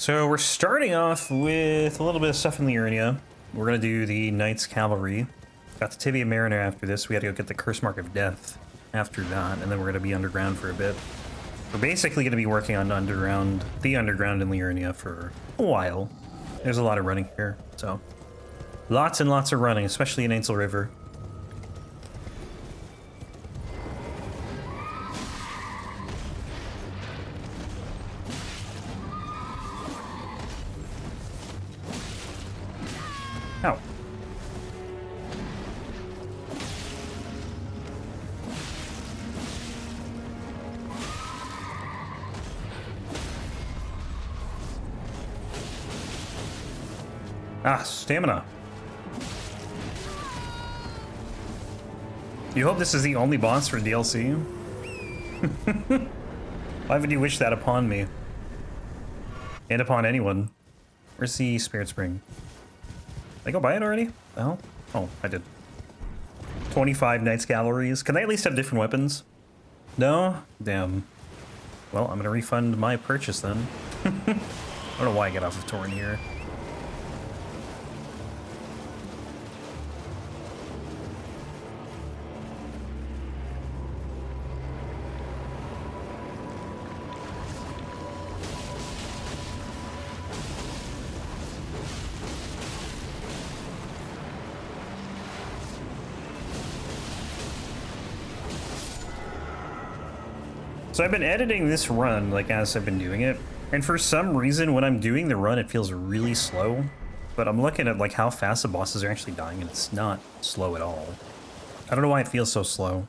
So we're starting off with a little bit of stuff in Liurnia. We're gonna do the Knight's Cavalry. Got the Tibia Mariner after this. We gotta go get the Curse Mark of Death after that, and then we're gonna be underground for a bit. We're basically gonna be working on the underground in Liurnia for a while. There's a lot of running here, so lots and lots of running, especially in Astel River. Ow. Ah, stamina. You hope this is the only boss for DLC? Why would you wish that upon me? And upon anyone? Where's the Spirit Spring? Did I go buy it already? The hell? Oh, I did. 25 Knights Cavalries. Can they at least have different weapons? No? Damn. Well, I'm gonna refund my purchase then. I don't know why I get off of Torn here. So I've been editing this run, like, as I've been doing it, and for some reason, when I'm doing the run, it feels really slow. But I'm looking at, like, how fast the bosses are actually dying, and it's not slow at all. I don't know why it feels so slow.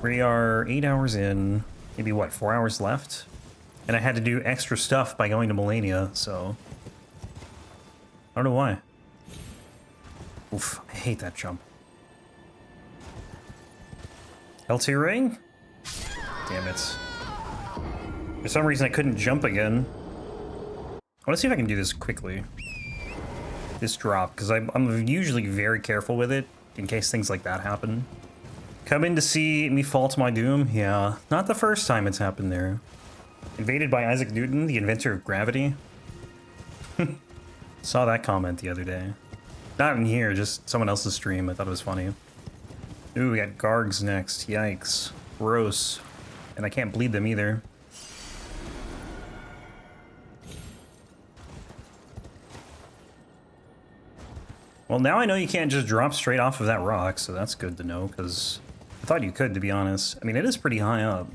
We are 8 hours in, maybe, what, 4 hours left? And I had to do extra stuff by going to Malenia, so I don't know why. Oof, I hate that jump. Erdtree ring? Damn it. For some reason I couldn't jump again. I want to see if I can do this quickly. This drop, because I'm usually very careful with it in case things like that happen. Come in to see me fall to my doom? Yeah, not the first time it's happened there. Invaded by Isaac Newton, the inventor of gravity. Saw that comment the other day. Not in here, just someone else's stream. I thought it was funny. Ooh, we got Gargs next. Yikes. Gross. And I can't bleed them either. Well, now I know you can't just drop straight off of that rock, so that's good to know, because I thought you could, to be honest. I mean, it is pretty high up.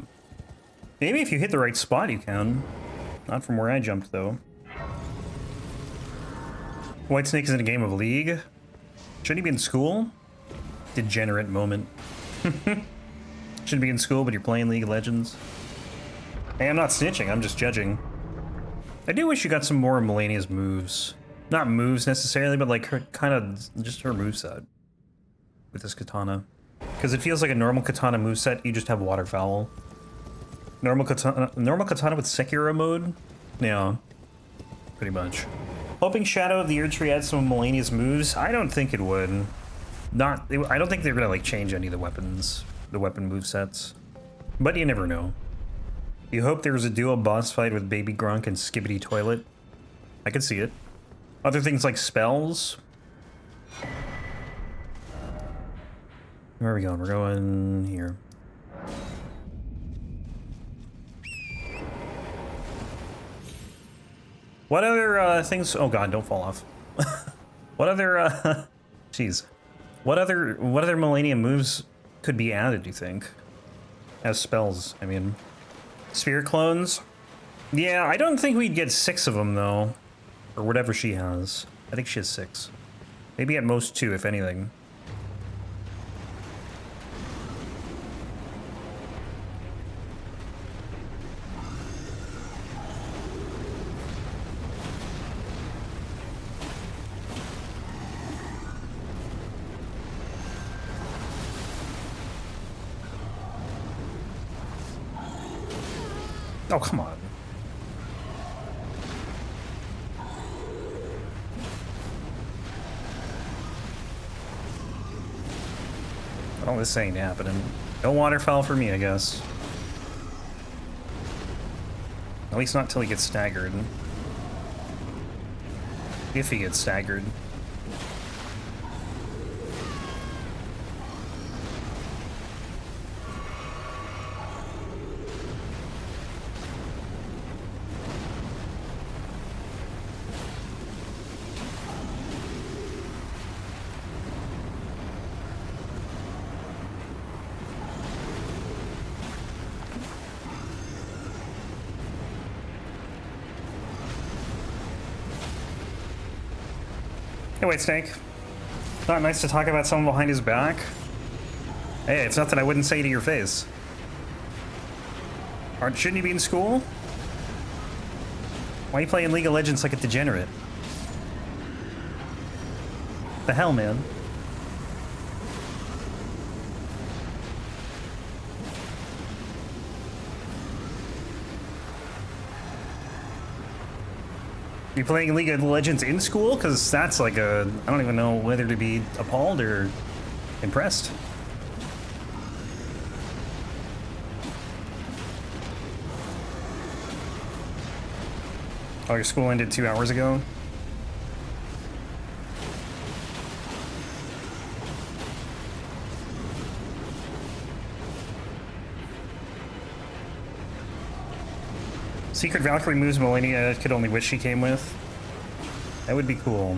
Maybe if you hit the right spot, you can. Not from where I jumped, though. Whitesnake is in a game of League. Shouldn't he be in school? Degenerate moment. Shouldn't be in school, but you're playing League of Legends. Hey, I'm not snitching, I'm just judging. I do wish you got some more of Malenia's moves. Not moves necessarily, but like her kind of just her moveset with this katana. Because it feels like a normal katana moveset, you just have waterfowl. Normal katana with Sekiro mode? Yeah, pretty much. Hoping Shadow of the Erdtree adds some of Malenia's moves? I don't think it would. I don't think they're gonna like change any of the weapons, the weapon movesets. But you never know. You hope there was a duo boss fight with Baby Gronk and Skibbity Toilet. I could see it. Other things like spells. Where are we going? We're going here. What other things? Oh god, don't fall off. What other jeez. What other Malenia moves could be added, do you think? As spells, I mean. Spirit clones? Yeah, I don't think we'd get 6 of them though. Or whatever she has. I think she has 6. Maybe at most 2, if anything. Oh, come on. Oh, this ain't happening. No waterfowl for me, I guess. At least not till he gets staggered. if he gets staggered. Hey, wait, Snake. Not nice to talk about someone behind his back? Hey, it's nothing I wouldn't say to your face. Shouldn't you be in school? Why are you playing League of Legends like a degenerate? The hell, man? You playing League of Legends in school? Because that's like a... I don't even know whether to be appalled or impressed. Oh, your school ended 2 hours ago? Secret Valkyrie moves Malenia could only wish she came with. That would be cool.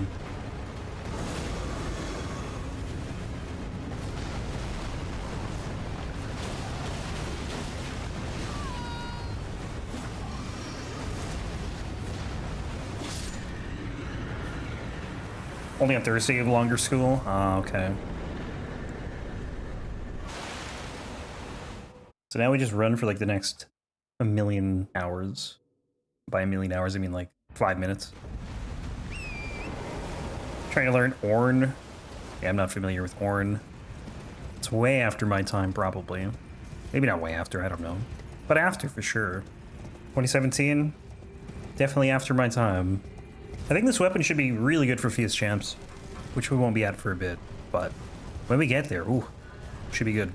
Only on Thursday you have longer school? Ah, okay. So now we just run for like the next 1,000,000 hours. By 1,000,000 hours, I mean like 5 minutes. Trying to learn Ornn. Yeah, I'm not familiar with Ornn. It's way after my time, probably. Maybe not way after, I don't know. But after, for sure. 2017? Definitely after my time. I think this weapon should be really good for Fierce Champs, which we won't be at for a bit. But when we get there, ooh, should be good.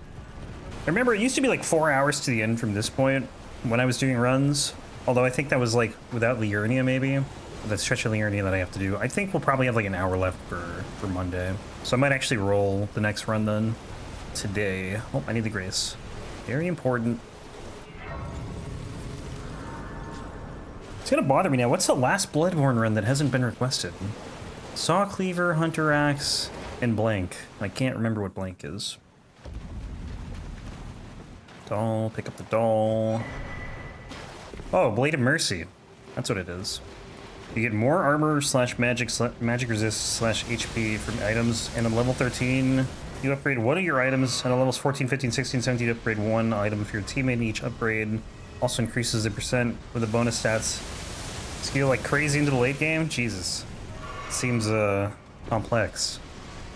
I remember it used to be like 4 hours to the end from this point when I was doing runs. Although I think that was like without Liurnia, maybe. That stretch of Liurnia that I have to do. I think we'll probably have like an hour left for Monday. So I might actually roll the next run then today. Oh, I need the Grace. Very important. It's gonna bother me now. What's the last Bloodborne run that hasn't been requested? Saw Cleaver, Hunter Axe, and Blank. I can't remember what Blank is. Doll, pick up the doll. Oh, Blade of Mercy. That's what it is. You get more armor slash magic resist slash HP from items, and on level 13, you upgrade one of your items, and on levels 14, 15, 16, 17, you upgrade one item for your teammate, and each upgrade also increases the percent with the bonus stats. Skill like crazy into the late game? Jesus. Seems complex.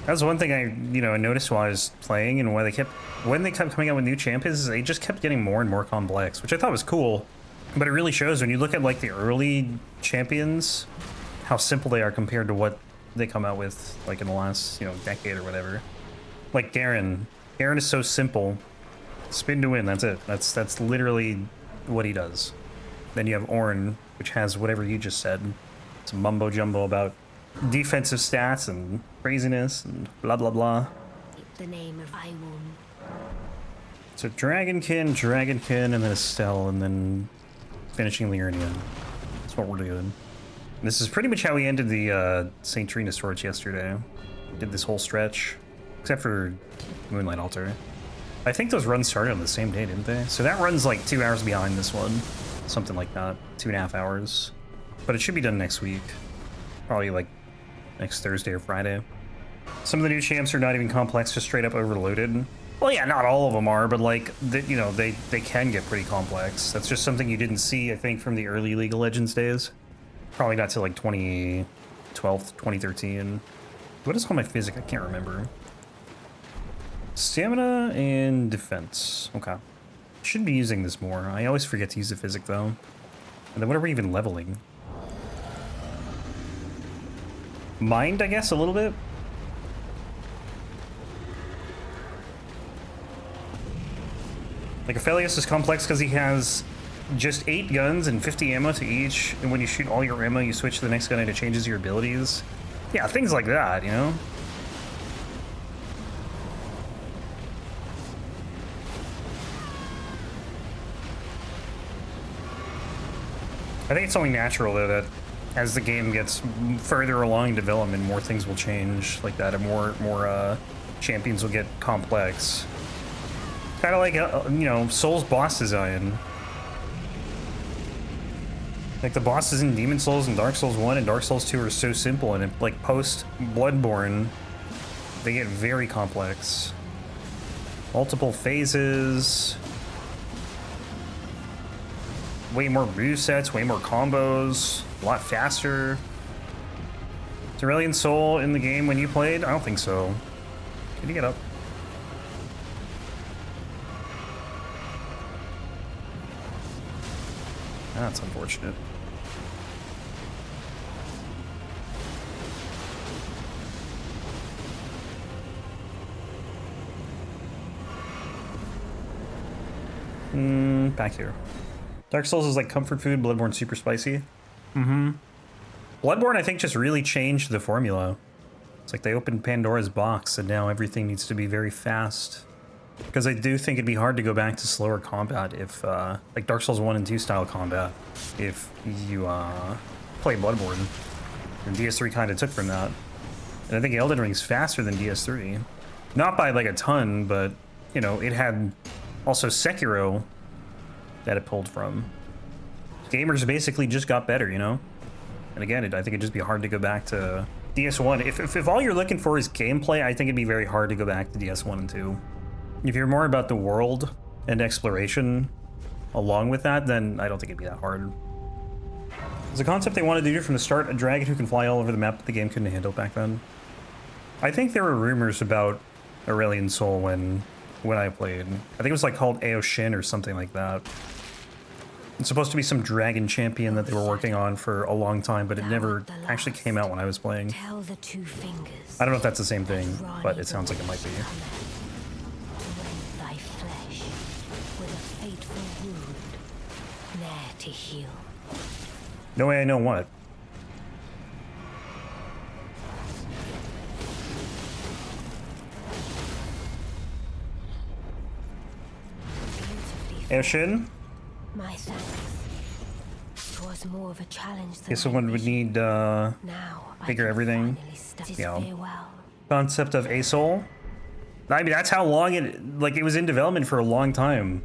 That was one thing I noticed while I was playing, and when they kept coming out with new champions, they just kept getting more and more complex, which I thought was cool. But it really shows when you look at like the early champions, how simple they are compared to what they come out with like in the last, decade or whatever. Like Garen. Garen is so simple. Spin to win, that's it. That's literally what he does. Then you have Ornn, which has whatever you just said. Some mumbo jumbo about defensive stats and craziness and blah blah blah. The name of Iwon. So Dragonkin, and then Astel, and then finishing Liurnia. That's what we're doing. This is pretty much how we ended the St. Trina's torch yesterday. Did this whole stretch, except for Moonlight Altar. I think those runs started on the same day, didn't they? So that run's like 2 hours behind this one. Something like that. 2.5 hours. But it should be done next week. Probably like next Thursday or Friday. Some of the new champs are not even complex, just straight up overloaded. Well, yeah, not all of them are, but like, they can get pretty complex. That's just something you didn't see, I think, from the early League of Legends days. Probably not till like 2012, 2013. What is called my physic? I can't remember. Stamina and defense. Okay. Should be using this more. I always forget to use the physic though. And then what are we even leveling? Mind, I guess, a little bit. Like Aphelios is complex because he has just 8 guns and 50 ammo to each, and when you shoot all your ammo, you switch to the next gun and it changes your abilities. Yeah, things like that, you know? I think it's only natural, though, that as the game gets further along in development, more things will change like that, and more champions will get complex. Kind of like, you know, Souls boss design. Like, the bosses in Demon Souls and Dark Souls 1 and Dark Souls 2 are so simple, and like, post-Bloodborne, they get very complex. Multiple phases. Way more movesets, way more combos, a lot faster. Is Aurelion Sol in the game when you played? I don't think so. Can you get up? That's unfortunate. Back here. Dark Souls is like comfort food, Bloodborne super spicy. Bloodborne, I think, just really changed the formula. It's like they opened Pandora's box and now everything needs to be very fast. Because I do think it'd be hard to go back to slower combat if, like Dark Souls 1 and 2 style combat, if you play Bloodborne. And DS3 kind of took from that. And I think Elden Ring's faster than DS3. Not by like a ton, but, you know, it had also Sekiro that it pulled from. Gamers basically just got better, you know? And again, I think it'd just be hard to go back to DS1. If all you're looking for is gameplay, I think it'd be very hard to go back to DS1 and 2. If you're more about the world and exploration along with that, then I don't think it'd be that hard. It's a concept they wanted to do from the start, a dragon who can fly all over the map that the game couldn't handle back then. I think there were rumors about Aurelion Sol when I played. I think it was like called Aoshin or something like that. It's supposed to be some dragon champion that they were working on for a long time, but it never actually came out when I was playing. Tell the two fingers. I don't know if that's the same thing, but it sounds like it might be. Thy flesh with a fateful wound, ne'er to heal. No way I know what. Aoshin? My thanks. 'Twas more of a challenge than Okay, someone would need now figure everything. Yeah. Concept of a soul. I mean, that's how long it was in development for a long time.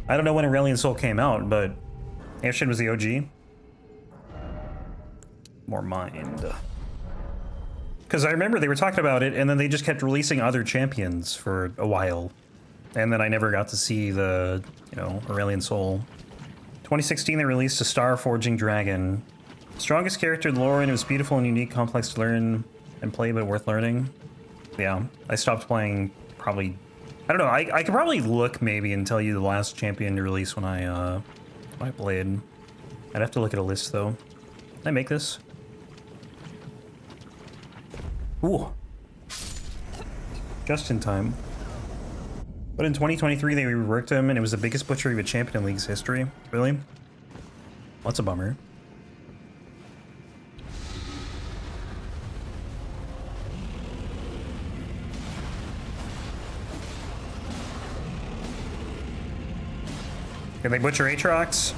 I don't know when Aurelion Sol came out, but Aoshin was the OG. More mind. Because I remember they were talking about it, and then they just kept releasing other champions for a while. And then I never got to see the, you know, Aurelion Sol. 2016, they released a Star Forging Dragon. Strongest character in the lore, and it was beautiful and unique, complex to learn and play, but worth learning. Yeah, I stopped playing probably... I don't know, I could probably look maybe and tell you the last champion to release when I played. I'd have to look at a list, though. Can I make this? Ooh. Just in time. But in 2023, they reworked him, and it was the biggest butchery of a champion in League's history. Really? That's a bummer. Can they butcher Aatrox?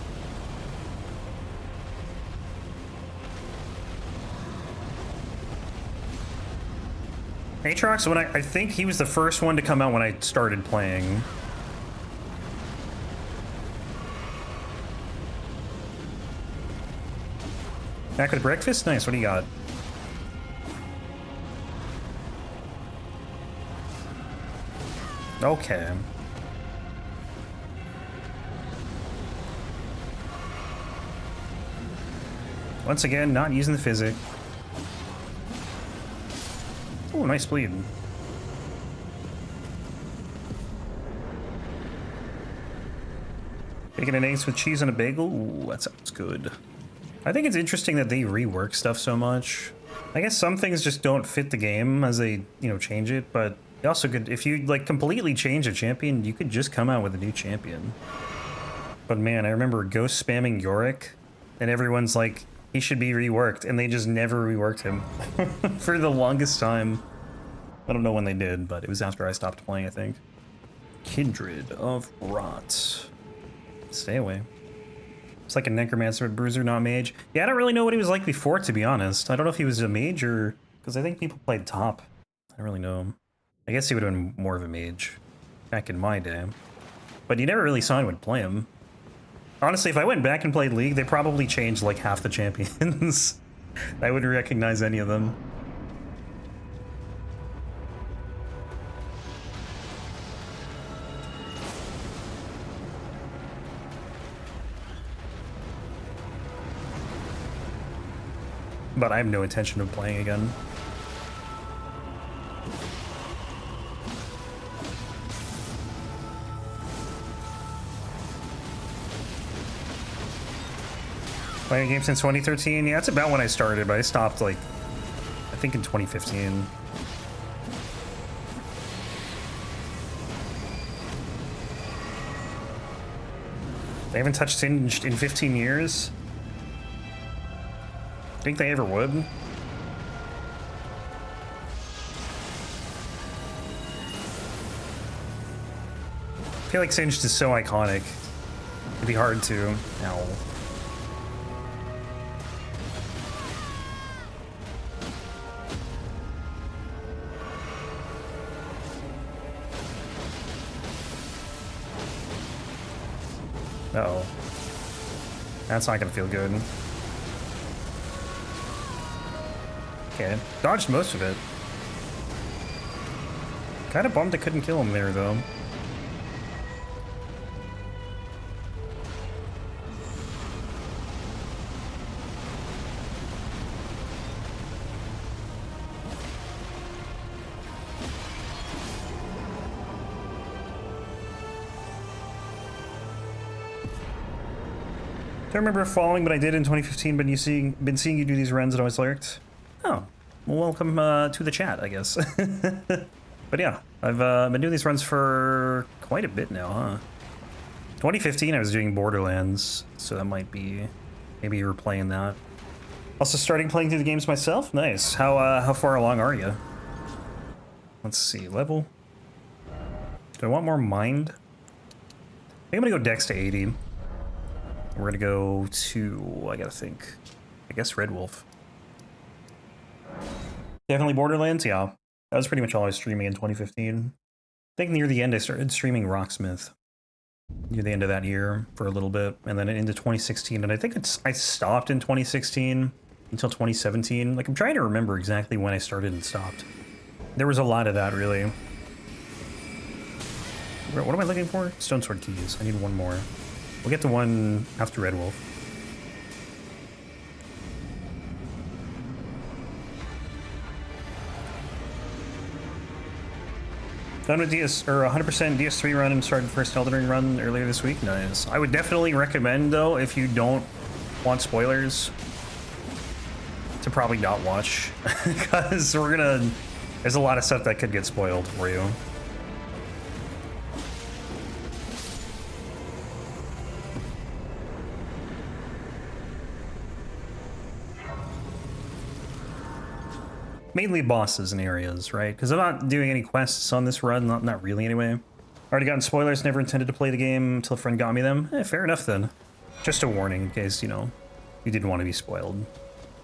Aatrox, when I think he was the first one to come out when I started playing. Back with breakfast? Nice, what do you got? Okay. Once again, not using the physic. Oh, nice bleed. Bacon and eggs with cheese on a bagel? Ooh, that sounds good. I think it's interesting that they rework stuff so much. I guess some things just don't fit the game as they, you know, change it, but they also could, if you, like, completely change a champion, you could just come out with a new champion. but man, I remember ghost spamming Yorick, and everyone's like, he should be reworked, and they just never reworked him for the longest time. I don't know when they did, but it was after I stopped playing, I think. Kindred of Rot. Stay away. It's like a necromancer but bruiser, not mage. Yeah, I don't really know what he was like before, to be honest. I don't know if he was a mage or... because I think people played top. I don't really know. I guess he would have been more of a mage back in my day. But you never really saw anyone play him. Honestly, if I went back and played League, they probably changed like half the champions. I wouldn't recognize any of them. But I have no intention of playing again. Playing a game since 2013? Yeah, that's about when I started, but I stopped, like, I think in 2015. They haven't touched Singed in 15 years? Think they ever would? I feel like Singed is so iconic. It'd be hard to. Ow. Uh-oh. That's not gonna feel good. Okay, dodged most of it. Kinda bummed I couldn't kill him there, though. Don't remember following, but I did in 2015. Been seeing you do these runs, and always lurked. Oh, well, welcome to the chat, I guess. But yeah, I've been doing these runs for quite a bit now, huh? 2015, I was doing Borderlands, so that might be maybe you were playing that. Also, starting playing through the games myself. Nice. How far along are you? Let's see, level. Do I want more mind? I think I'm gonna go Dex to 80. We're gonna go to, I gotta think, I guess Red Wolf. Definitely Borderlands, yeah. That was pretty much all I was streaming in 2015. I think near the end I started streaming Rocksmith. Near the end of that year for a little bit, and then into 2016, and I think I stopped in 2016 until 2017. Like, I'm trying to remember exactly when I started and stopped. There was a lot of that, really. What am I looking for? Stone Sword keys. I need one more. We'll get to one after Red Wolf. Done with DS, or 100% DS3 run and started the first Elden Ring run earlier this week. Nice. I would definitely recommend, though, if you don't want spoilers, to probably not watch. Because there's a lot of stuff that could get spoiled for you. Mainly bosses and areas, right? Because I'm not doing any quests on this run, not really anyway. Already gotten spoilers, never intended to play the game until a friend got me them. Fair enough then. Just a warning in case, you know, you didn't want to be spoiled.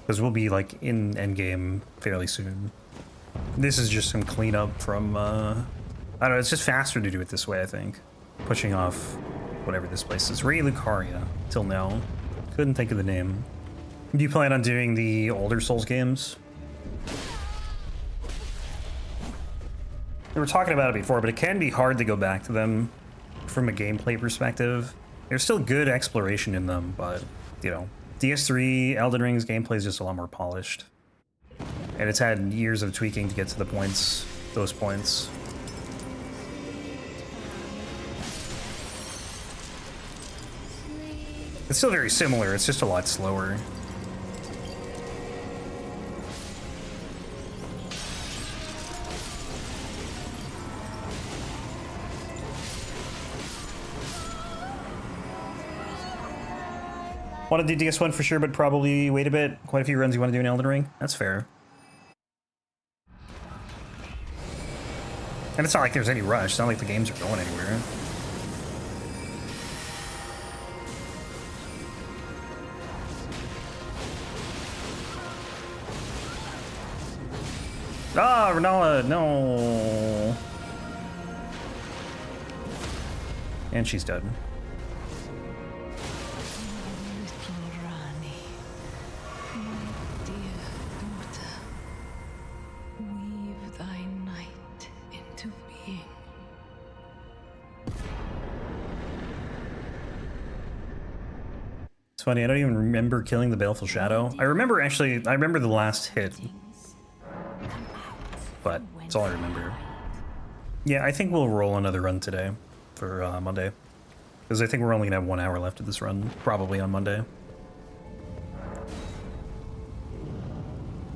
Because we'll be, like, in endgame fairly soon. This is just some cleanup from, I don't know, it's just faster to do it this way, I think. Pushing off whatever this place is. Ray Lucaria, till now. Couldn't think of the name. Do you plan on doing the older Souls games? We were talking about it before, but it can be hard to go back to them from a gameplay perspective. There's still good exploration in them, but, you know, DS3, Elden Ring's gameplay is just a lot more polished. And it's had years of tweaking to get to the points, those points. It's still very similar, it's just a lot slower. Want to do DS1 for sure, but probably wait a bit. Quite a few runs you want to do in Elden Ring. That's fair. And it's not like there's any rush. It's not like the games are going anywhere. Ah, Rennala, no. And she's dead. It's funny, I don't even remember killing the Baleful Shadow. I remember the last hit. But that's all I remember. Yeah, I think we'll roll another run today for Monday. Because I think we're only going to have 1 hour left of this run, probably on Monday.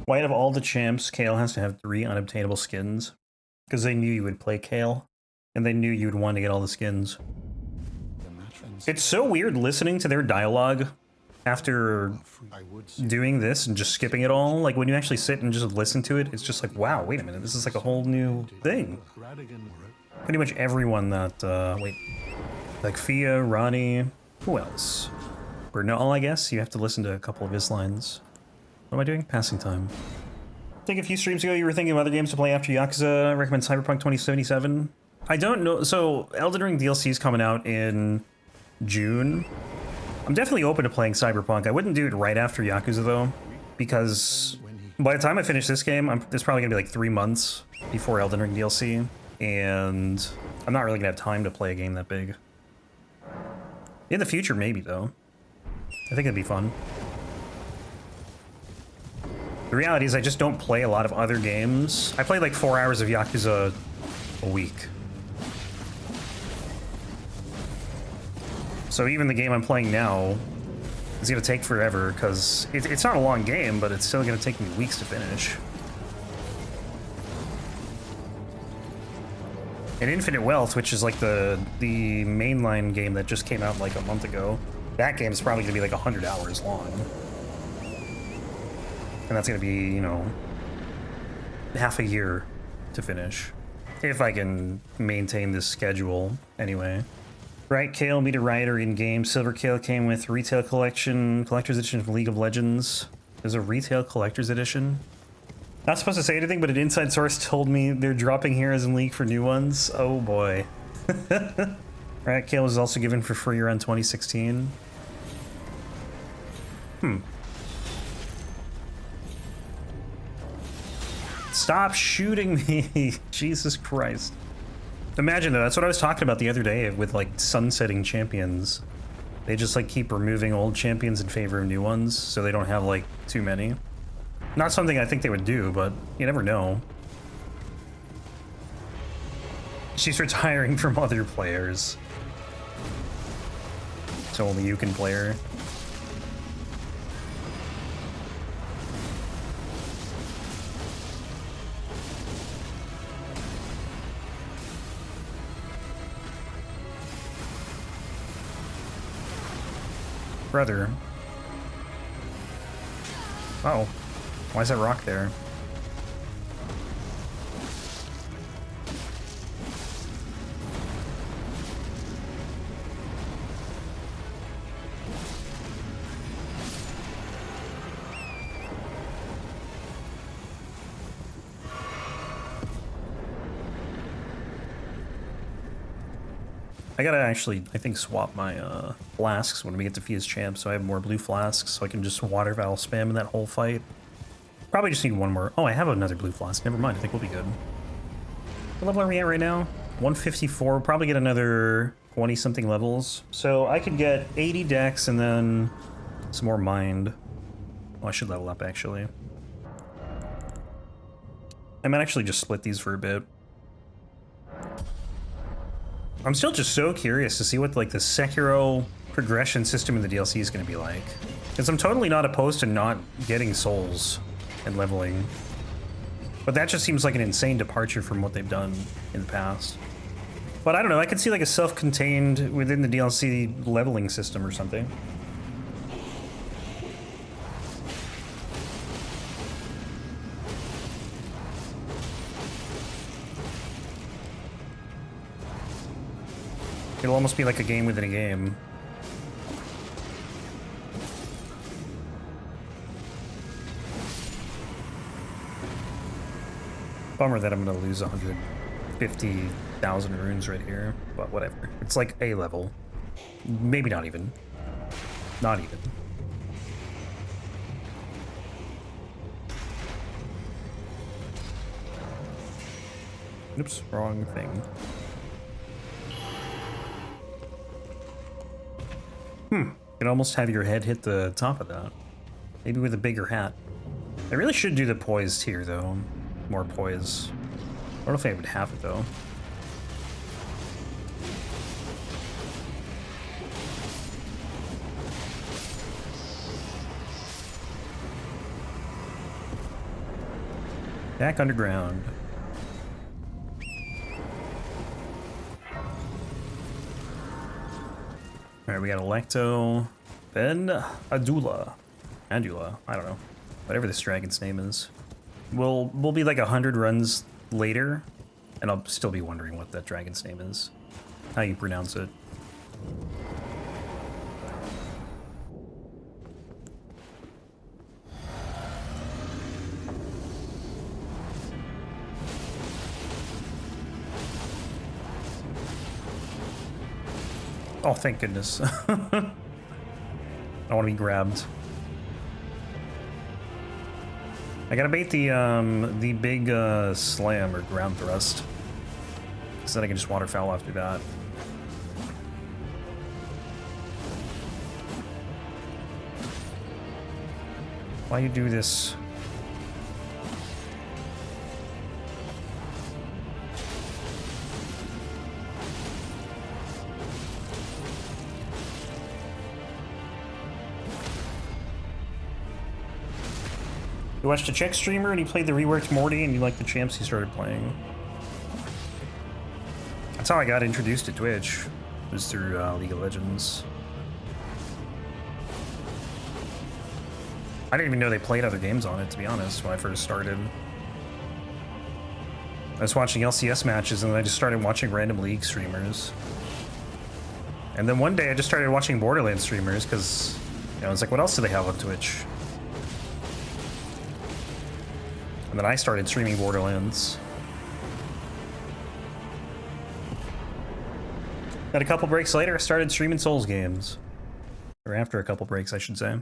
Why out of all the champs, Kayle has to have 3 unobtainable skins? Because they knew you would play Kayle, and they knew you would want to get all the skins. It's so weird listening to their dialogue after doing this and just skipping it all. Like, when you actually sit and just listen to it, it's just like, wow, wait a minute, this is like a whole new thing. Pretty much everyone that, wait, like Fia, Ronnie, who else? Bernal, I guess. You have to listen to a couple of his lines. What am I doing? Passing time. I think a few streams ago you were thinking of other games to play after Yakuza. I recommend Cyberpunk 2077. I don't know. So, Elden Ring DLC is coming out in June. I'm definitely open to playing Cyberpunk. I wouldn't do it right after Yakuza, though, because by the time I finish this game, it's probably going to be like 3 months before Elden Ring DLC, and I'm not really going to have time to play a game that big. In the future, maybe, though. I think it'd be fun. The reality is I just don't play a lot of other games. I play like 4 hours of Yakuza a week. So even the game I'm playing now is going to take forever, because it's not a long game, but it's still going to take me weeks to finish. And Infinite Wealth, which is like the mainline game that just came out like a month ago, that game is probably going to be like 100 hours long. And that's going to be, you know, half a year to finish. If I can maintain this schedule, anyway. Right, Kayle, Meter Rider in-game. Silver Kayle came with Retail Collection, Collector's Edition of League of Legends. There's a Retail Collector's Edition. Not supposed to say anything, but an inside source told me they're dropping heroes in League for new ones. Oh boy. Right, Kayle was also given for free around 2016. Stop shooting me! Jesus Christ. Imagine though, that's what I was talking about the other day with like sunsetting champions. They just like keep removing old champions in favor of new ones, so they don't have like too many. Not something I think they would do, but you never know. She's retiring from other players. So only you can play her. Brother. Oh. Why is that rock there? I gotta actually, I think, swap my flasks when we get to Fia's champ, so I have more blue flasks, so I can just water valve spam in that whole fight. Probably just need one more. Oh, I have another blue flask. Never mind. I think we'll be good. What level are we at right now? 154. We'll probably get another 20-something levels. So I could get 80 dex and then some more mind. Oh, I should level up, actually. I might actually just split these for a bit. I'm still just so curious to see what like the Sekiro progression system in the DLC is going to be like. Because I'm totally not opposed to not getting souls and leveling. But that just seems like an insane departure from what they've done in the past. But I don't know, I could see like a self-contained within the DLC leveling system or something. It'll almost be like a game within a game. Bummer that I'm gonna lose 150,000 runes right here, but whatever. It's like A level. Maybe not even. Not even. Oops, wrong thing. You can almost have your head hit the top of that. Maybe with a bigger hat. I really should do the poised here, though. More poise. I don't know if I would have it, though. Back underground. Alright, we got Alecto, then Adula. Adula, I don't know. Whatever this dragon's name is. We'll be like 100 runs later, and I'll still be wondering what that dragon's name is. How you pronounce it. Oh, thank goodness. I want to be grabbed. I gotta bait the big slam or ground thrust, so then I can just waterfowl after that. Why you do this? You watched a Czech streamer and he played the reworked Morty and you liked the champs he started playing. That's how I got introduced to Twitch, was through League of Legends. I didn't even know they played other games on it, to be honest, when I first started. I was watching LCS matches and then I just started watching random League streamers. And then one day I just started watching Borderlands streamers because, you know, I was like, what else do they have on Twitch? And then I started streaming Borderlands. Then a couple breaks later, I started streaming Souls games. Or after a couple breaks, I should say.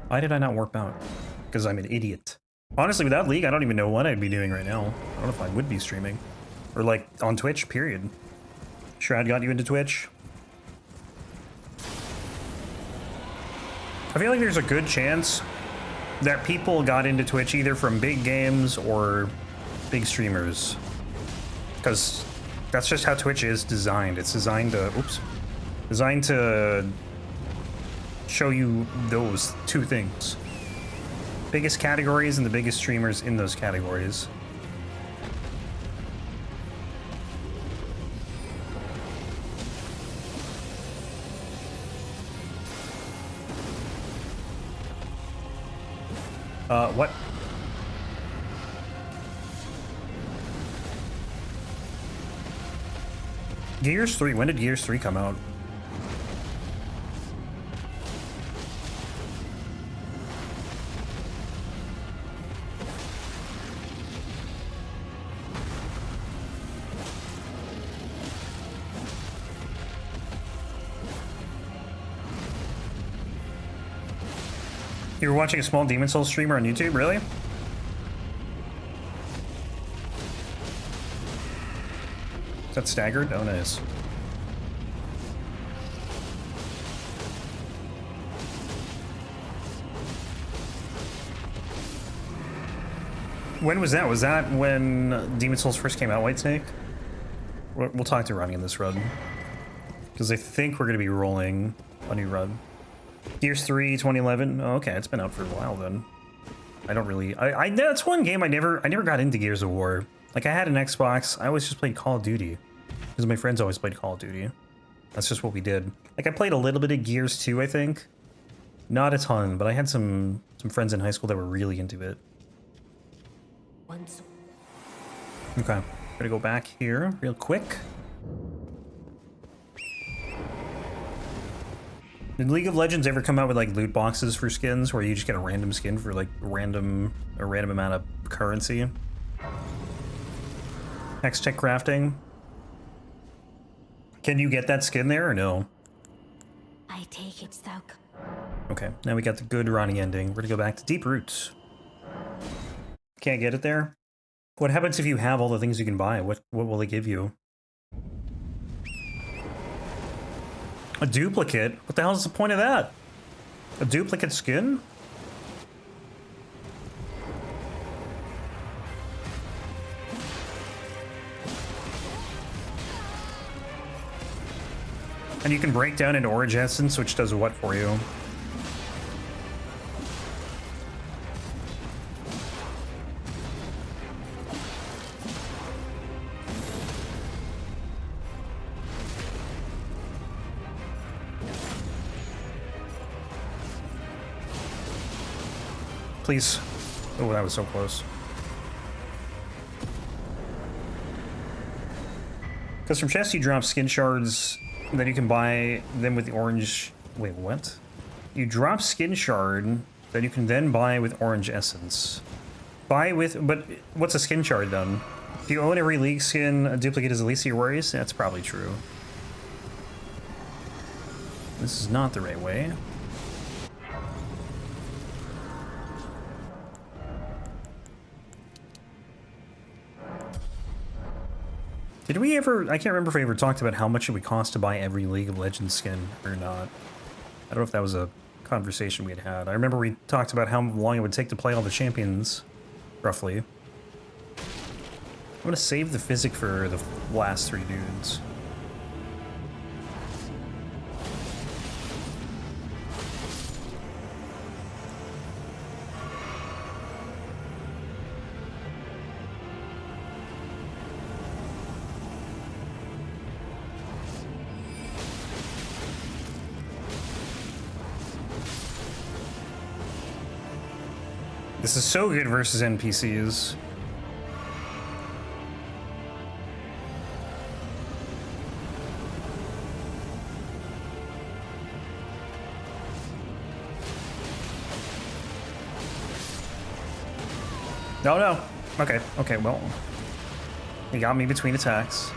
Why did I not warp out? Because I'm an idiot. Honestly, without League, I don't even know what I'd be doing right now. I don't know if I would be streaming. Or like, on Twitch, period. Shroud got you into Twitch? I feel like there's a good chance that people got into Twitch either from big games or big streamers. Because that's just how Twitch is designed. It's designed to, designed to show you those two things. Biggest categories and the biggest streamers in those categories. What? Gears 3, when did Gears 3 come out? You were watching a small Demon Souls streamer on YouTube, really? Is that staggered? Oh, nice. When was that? Was that when Demon Souls first came out, Whitesnake? We'll talk to Ronnie in this run. Because I think we're going to be rolling a new run. Gears 3, 2011. Oh, okay, it's been out for a while then. I don't really. That's one game I never got into Gears of War. Like I had an Xbox. I always just played Call of Duty because my friends always played Call of Duty. That's just what we did. Like I played a little bit of Gears 2, I think. Not a ton, but I had some friends in high school that were really into it. Okay, gonna go back here real quick. Did League of Legends ever come out with like loot boxes for skins where you just get a random skin for like a random amount of currency? Hex check crafting. Can you get that skin there or no? I take it, thou. Okay, now we got the good Ronnie ending. We're gonna go back to Deep Roots. Can't get it there? What happens if you have all the things you can buy? What will it give you? A duplicate? What the hell is the point of that? A duplicate skin? And you can break down an Orange Essence, which does what for you? Please. Oh, that was so close. Because from chests you drop skin shards, then you can buy them with the orange... Wait, what? You drop skin shard, that you can then buy with orange essence. Buy with... But what's a skin shard then? If you own every League skin, a duplicate is the least of your worries? That's probably true. This is not the right way. Did we ever... I can't remember if we ever talked about how much it would cost to buy every League of Legends skin or not. I don't know if that was a conversation we had had. I remember we talked about how long it would take to play all the champions, roughly. I'm gonna save the physic for the last three dudes. This is so good versus NPCs. No, no. Okay, okay, well. He got me between attacks.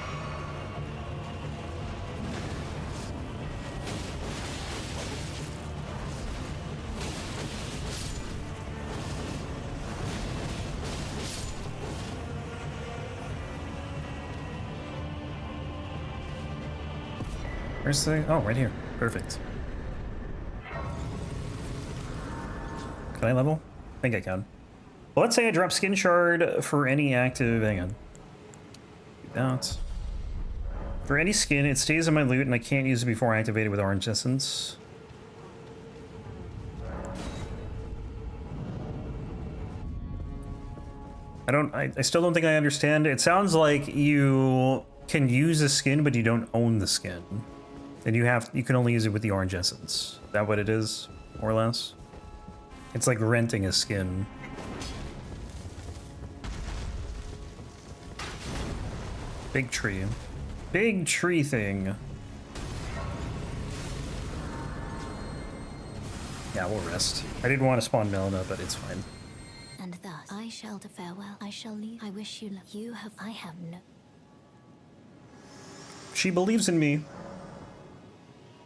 Where's the... Oh, right here. Perfect. Can I level? I think I can. Well, let's say I drop Skin Shard for any active... Hang on. Do that. For any skin, it stays in my loot and I can't use it before I activate it with Orange Essence. I still don't think I understand. It sounds like you can use a skin, but you don't own the skin. And you can only use it with the Orange Essence. Is that what it is, more or less? It's like renting a skin. Big tree. Big tree thing. Yeah, we'll rest. I didn't want to spawn Malenia, but it's fine. And thus, I shall to farewell. I shall leave. I wish you luck. I have no... She believes in me.